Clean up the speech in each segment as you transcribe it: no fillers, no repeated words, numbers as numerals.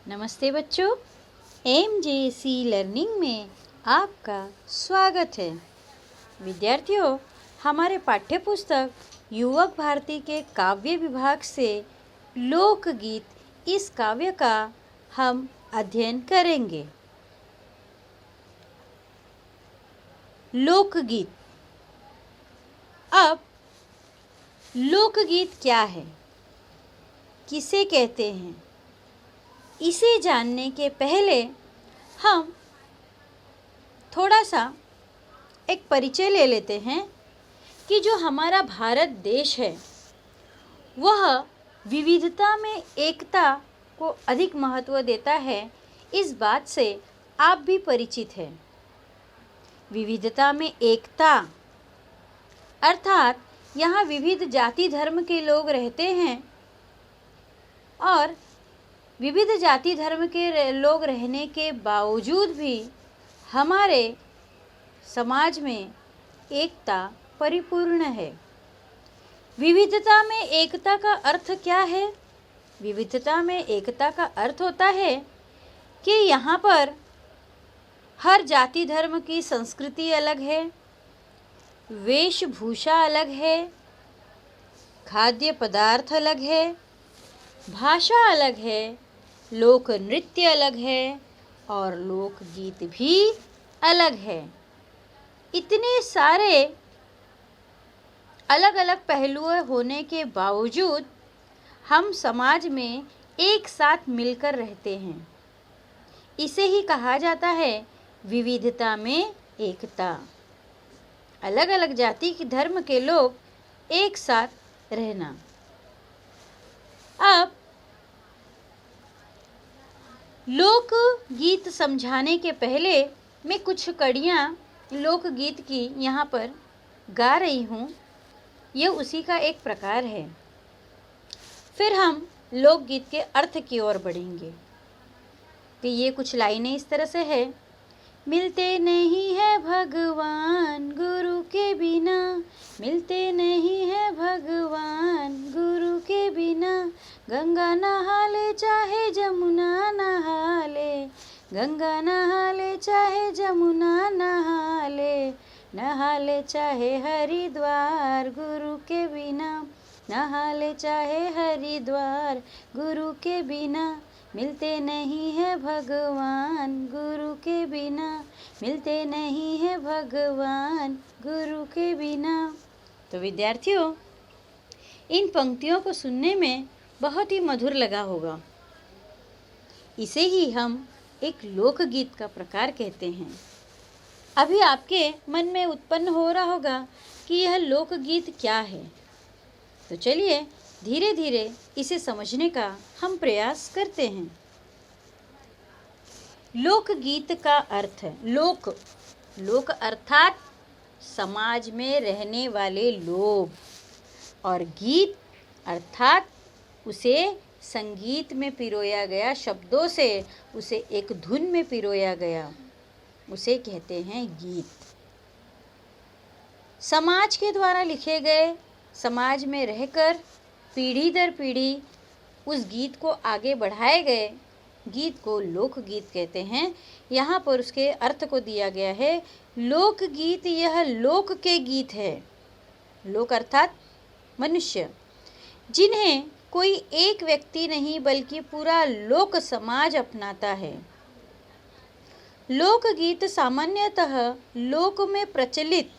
नमस्ते बच्चों, MJC learning में आपका स्वागत है। विद्यार्थियों, हमारे पाठ्य पुस्तक युवक भारती के काव्य विभाग से लोकगीत इस काव्य का हम अध्ययन करेंगे। लोकगीत। अब लोकगीत क्या है, किसे कहते हैं, इसे जानने के पहले हम थोड़ा सा एक परिचय ले लेते हैं कि जो हमारा भारत देश है वह विविधता में एकता को अधिक महत्व देता है। इस बात से आप भी परिचित हैं। विविधता में एकता अर्थात यहाँ विविध जाति धर्म के लोग रहते हैं और विविध जाति धर्म के लोग रहने के बावजूद भी हमारे समाज में एकता परिपूर्ण है। विविधता में एकता का अर्थ क्या है? विविधता में एकता का अर्थ होता है कि यहाँ पर हर जाति धर्म की संस्कृति अलग है, वेशभूषा अलग है, खाद्य पदार्थ अलग है, भाषा अलग है, लोक नृत्य अलग है और लोकगीत भी अलग है। इतने सारे अलग अलग पहलुओं होने के बावजूद हम समाज में एक साथ मिलकर रहते हैं। इसे ही कहा जाता है विविधता में एकता। अलग अलग जाति के धर्म के लोग एक साथ रहना। अब लोकगीत समझाने के पहले मैं कुछ कड़ियाँ लोकगीत की यहाँ पर गा रही हूँ। यह उसी का एक प्रकार है। फिर हम लोकगीत के अर्थ की ओर बढ़ेंगे। तो ये कुछ लाइनें इस तरह से है। मिलते नहीं है भगवान गुरु के बिना, मिलते नहीं है भगवान गुरु के बिना। गंगा नहा ले चाहे जमुना नहा ले, गंगा नहा ले चाहे जमुना नहा ले, नहा ले चाहे हरिद्वार गुरु के बिना, नहा ले चाहे हरिद्वार गुरु के बिना। मिलते नहीं है भगवान गुरु के बिना, मिलते नहीं है भगवान गुरु के बिना। तो विद्यार्थियों, इन पंक्तियों को सुनने में बहुत ही मधुर लगा होगा। इसे ही हम एक लोकगीत का प्रकार कहते हैं। अभी आपके मन में उत्पन्न हो रहा होगा कि यह लोकगीत क्या है। तो चलिए धीरे धीरे इसे समझने का हम प्रयास करते हैं। लोकगीत का अर्थ है लोक। लोक अर्थात समाज में रहने वाले लोग, और गीत अर्थात उसे संगीत में पिरोया गया, शब्दों से उसे एक धुन में पिरोया गया, उसे कहते हैं गीत। समाज के द्वारा लिखे गए, समाज में रहकर पीढ़ी दर पीढ़ी उस गीत को आगे बढ़ाए गए गीत को लोकगीत कहते हैं। यहाँ पर उसके अर्थ को दिया गया है लोकगीत यह लोक के गीत है। लोक अर्थात मनुष्य, जिन्हें कोई एक व्यक्ति नहीं बल्कि पूरा लोक समाज अपनाता है। लोकगीत सामान्यतः लोक में प्रचलित,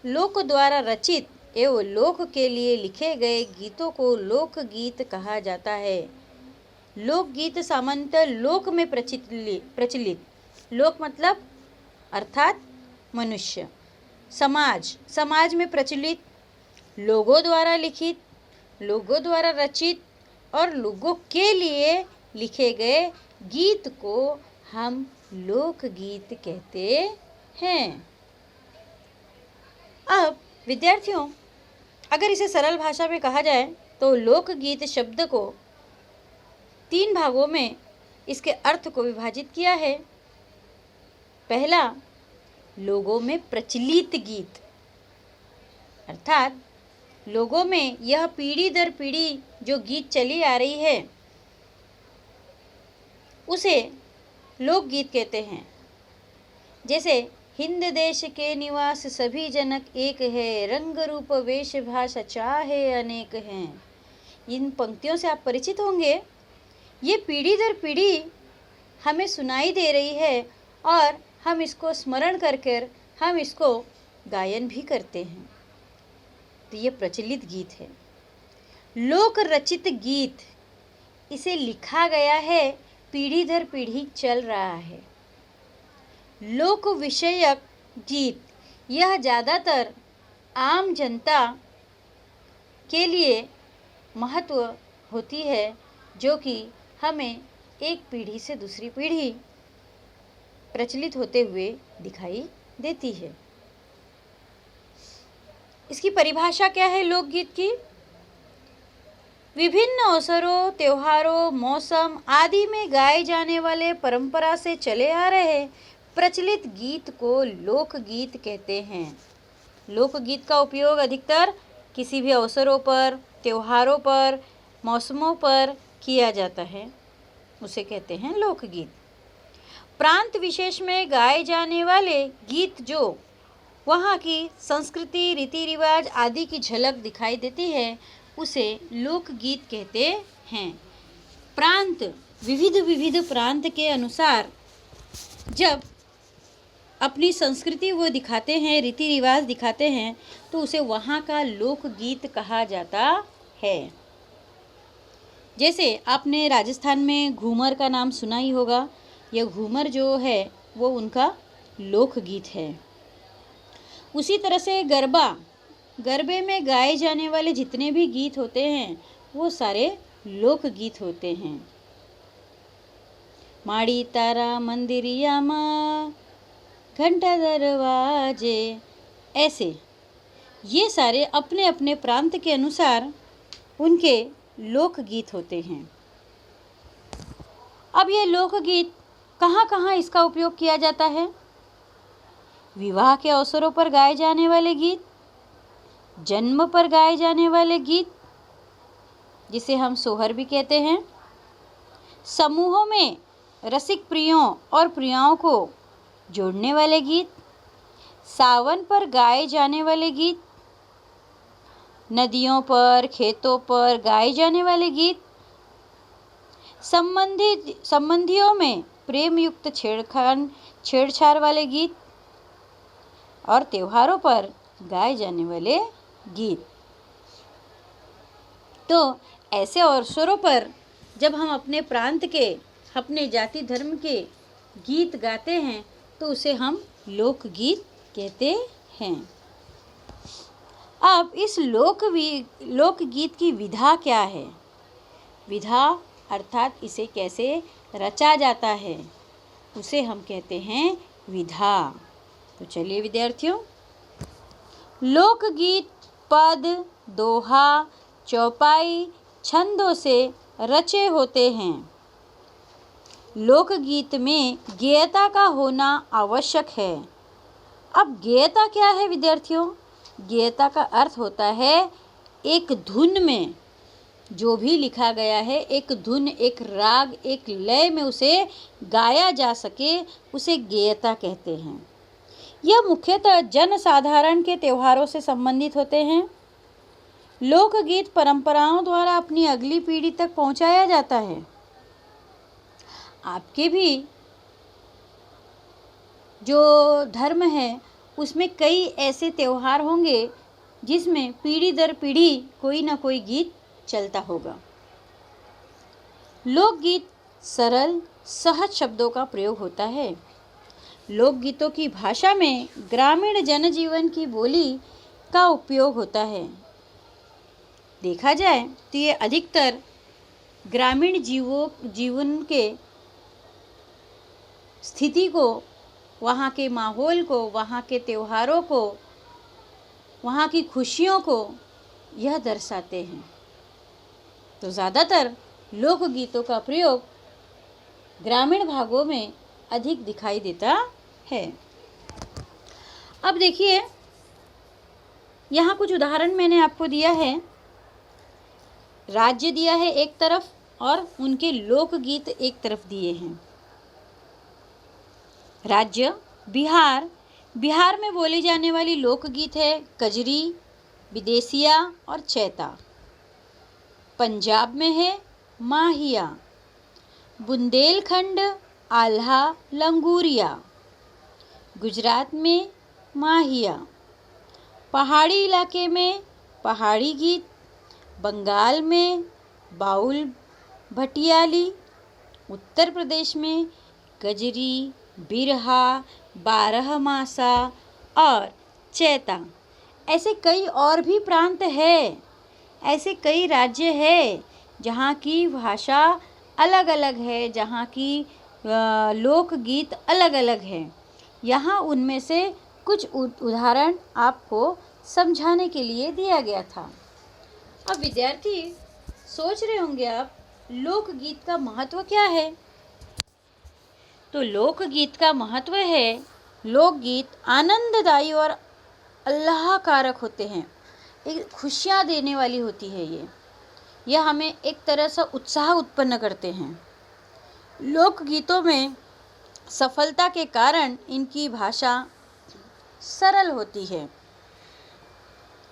लोक द्वारा रचित एवं लोक के लिए लिखे गए गीतों को लोकगीत कहा जाता है। लोकगीत सामान्यतः लोक में प्रचलित, लोक मतलब अर्थात मनुष्य, समाज, समाज में प्रचलित, लोगों द्वारा लिखित, लोगों द्वारा रचित और लोगों के लिए लिखे गए गीत को हम लोकगीत कहते हैं। अब विद्यार्थियों, अगर इसे सरल भाषा में कहा जाए तो लोकगीत शब्द को 3 भागों में इसके अर्थ को विभाजित किया है। पहला, लोगों में प्रचलित गीत, अर्थात लोगों में यह पीढ़ी दर पीढ़ी जो गीत चली आ रही है उसे लोकगीत कहते हैं। जैसे हिंद देश के निवास सभी जनक एक है, रंग रूप वेश भाषा चाहे अनेक हैं। इन पंक्तियों से आप परिचित होंगे। ये पीढ़ी दर पीढ़ी हमें सुनाई दे रही है और हम इसको स्मरण कर हम इसको गायन भी करते हैं। तो ये प्रचलित गीत है। लोक रचित गीत, इसे लिखा गया है, पीढ़ी दर पीढ़ी चल रहा है। लोक विषयक गीत, यह ज़्यादातर आम जनता के लिए महत्व होती है, जो कि हमें एक पीढ़ी से दूसरी पीढ़ी प्रचलित होते हुए दिखाई देती है। इसकी परिभाषा क्या है लोकगीत की? विभिन्न अवसरों, त्योहारों, मौसम आदि में गाए जाने वाले परंपरा से चले आ रहे प्रचलित गीत को लोकगीत कहते हैं। लोकगीत का उपयोग अधिकतर किसी भी अवसरों पर, त्योहारों पर, मौसमों पर किया जाता है, उसे कहते हैं लोकगीत। प्रांत विशेष में गाए जाने वाले गीत जो वहाँ की संस्कृति, रीति रिवाज आदि की झलक दिखाई देती है, उसे लोकगीत कहते हैं। प्रांत, विविध प्रांत के अनुसार जब अपनी संस्कृति वो दिखाते हैं, रीति रिवाज दिखाते हैं, तो उसे वहाँ का लोकगीत कहा जाता है। जैसे आपने राजस्थान में घूमर का नाम सुना ही होगा। यह घूमर जो है वो उनका लोकगीत है। उसी तरह से गरबे में गाए जाने वाले जितने भी गीत होते हैं वो सारे लोकगीत होते हैं। माड़ी तारा मंदिरिया माँ, घंटा दरवाजे, ऐसे ये सारे अपने अपने प्रांत के अनुसार उनके लोकगीत होते हैं। अब ये लोकगीत कहाँ कहाँ इसका उपयोग किया जाता है? विवाह के अवसरों पर गाए जाने वाले गीत, जन्म पर गाए जाने वाले गीत जिसे हम सोहर भी कहते हैं, समूहों में रसिक प्रियों और प्रियाओं को जोड़ने वाले गीत, सावन पर गाए जाने वाले गीत, नदियों पर, खेतों पर गाए जाने वाले गीत, संबंधियों में प्रेम युक्त छेड़छाड़ वाले गीत और त्योहारों पर गाए जाने वाले गीत। तो ऐसे अवसरों पर जब हम अपने प्रांत के, अपने जाति धर्म के गीत गाते हैं तो उसे हम लोकगीत कहते हैं। अब इस लोकगीत की विधा क्या है? विधा अर्थात इसे कैसे रचा जाता है, उसे हम कहते हैं विधा। तो चलिए विद्यार्थियों, लोकगीत पद, दोहा, चौपाई, छंदों से रचे होते हैं। लोकगीत में गेयता का होना आवश्यक है। अब गेयता क्या है विद्यार्थियों? गेयता का अर्थ होता है एक धुन में जो भी लिखा गया है, एक धुन, एक राग, एक लय में उसे गाया जा सके, उसे गेयता कहते हैं। यह मुख्यतः जनसाधारण के त्योहारों से संबंधित होते हैं। लोकगीत परंपराओं द्वारा अपनी अगली पीढ़ी तक पहुंचाया जाता है। आपके भी जो धर्म है उसमें कई ऐसे त्योहार होंगे जिसमें पीढ़ी दर पीढ़ी कोई ना कोई गीत चलता होगा। लोकगीत सरल सहज शब्दों का प्रयोग होता है। लोकगीतों की भाषा में ग्रामीण जनजीवन की बोली का उपयोग होता है। देखा जाए तो ये अधिकतर ग्रामीण जीवन के स्थिति को, वहाँ के माहौल को, वहाँ के त्योहारों को, वहाँ की खुशियों को यह दर्शाते हैं। तो ज़्यादातर लोकगीतों का प्रयोग ग्रामीण भागों में अधिक दिखाई देता है। अब देखिए, यहाँ कुछ उदाहरण मैंने आपको दिया है। राज्य दिया है एक तरफ और उनके लोकगीत एक तरफ दिए हैं। राज्य बिहार। बिहार में बोली जाने वाली लोकगीत है कजरी, विदेसिया और चैता। पंजाब में है माहिया। बुंदेलखंड आल्हा लंगूरिया। गुजरात में माहिया। पहाड़ी इलाके में पहाड़ी गीत। बंगाल में बाउल भटियाली। उत्तर प्रदेश में गजरी, बिरहा, बारहमासा और चैता। ऐसे कई और भी प्रांत है, ऐसे कई राज्य है जहाँ की भाषा अलग अलग है, जहाँ की लोकगीत अलग अलग है। यहाँ उनमें से कुछ उदाहरण आपको समझाने के लिए दिया गया था। अब विद्यार्थी सोच रहे होंगे आप, लोकगीत का महत्व क्या है? तो लोकगीत का महत्व है, लोकगीत आनंददायी और आह्लादकारक होते हैं। एक खुशियाँ देने वाली होती है यह हमें एक तरह से उत्साह उत्पन्न करते हैं। लोकगीतों में सफलता के कारण इनकी भाषा सरल होती है।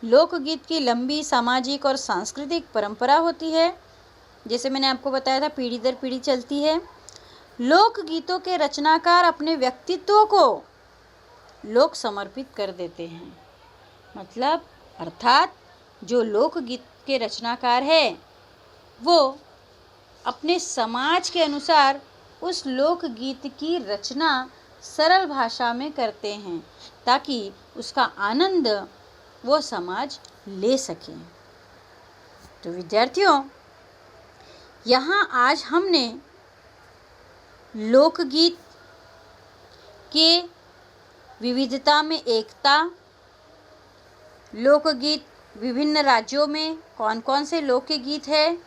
लोकगीत की लंबी सामाजिक और सांस्कृतिक परंपरा होती है, जैसे मैंने आपको बताया था, पीढ़ी दर पीढ़ी चलती है। लोकगीतों के रचनाकार अपने व्यक्तित्व को लोक समर्पित कर देते हैं। मतलब अर्थात जो लोकगीत के रचनाकार है वो अपने समाज के अनुसार उस लोकगीत की रचना सरल भाषा में करते हैं ताकि उसका आनंद वो समाज ले सके। तो विद्यार्थियों, यहाँ आज हमने लोकगीत के विविधता में एकता, लोकगीत विभिन्न राज्यों में कौन कौन से लोकगीत है,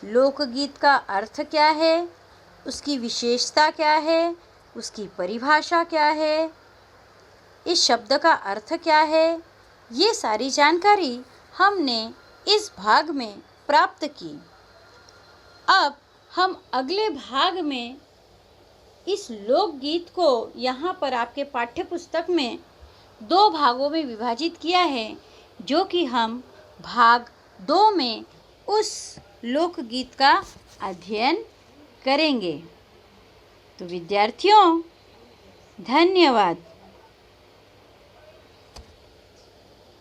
लोकगीत का अर्थ क्या है, उसकी विशेषता क्या है, उसकी परिभाषा क्या है, इस शब्द का अर्थ क्या है, ये सारी जानकारी हमने इस भाग में प्राप्त की। अब हम अगले भाग में इस लोकगीत को यहाँ पर आपके पाठ्य पुस्तक में 2 भागों में विभाजित किया है, जो कि हम भाग 2 में उस लोकगीत का अध्ययन करेंगे। तो विद्यार्थियों, धन्यवाद।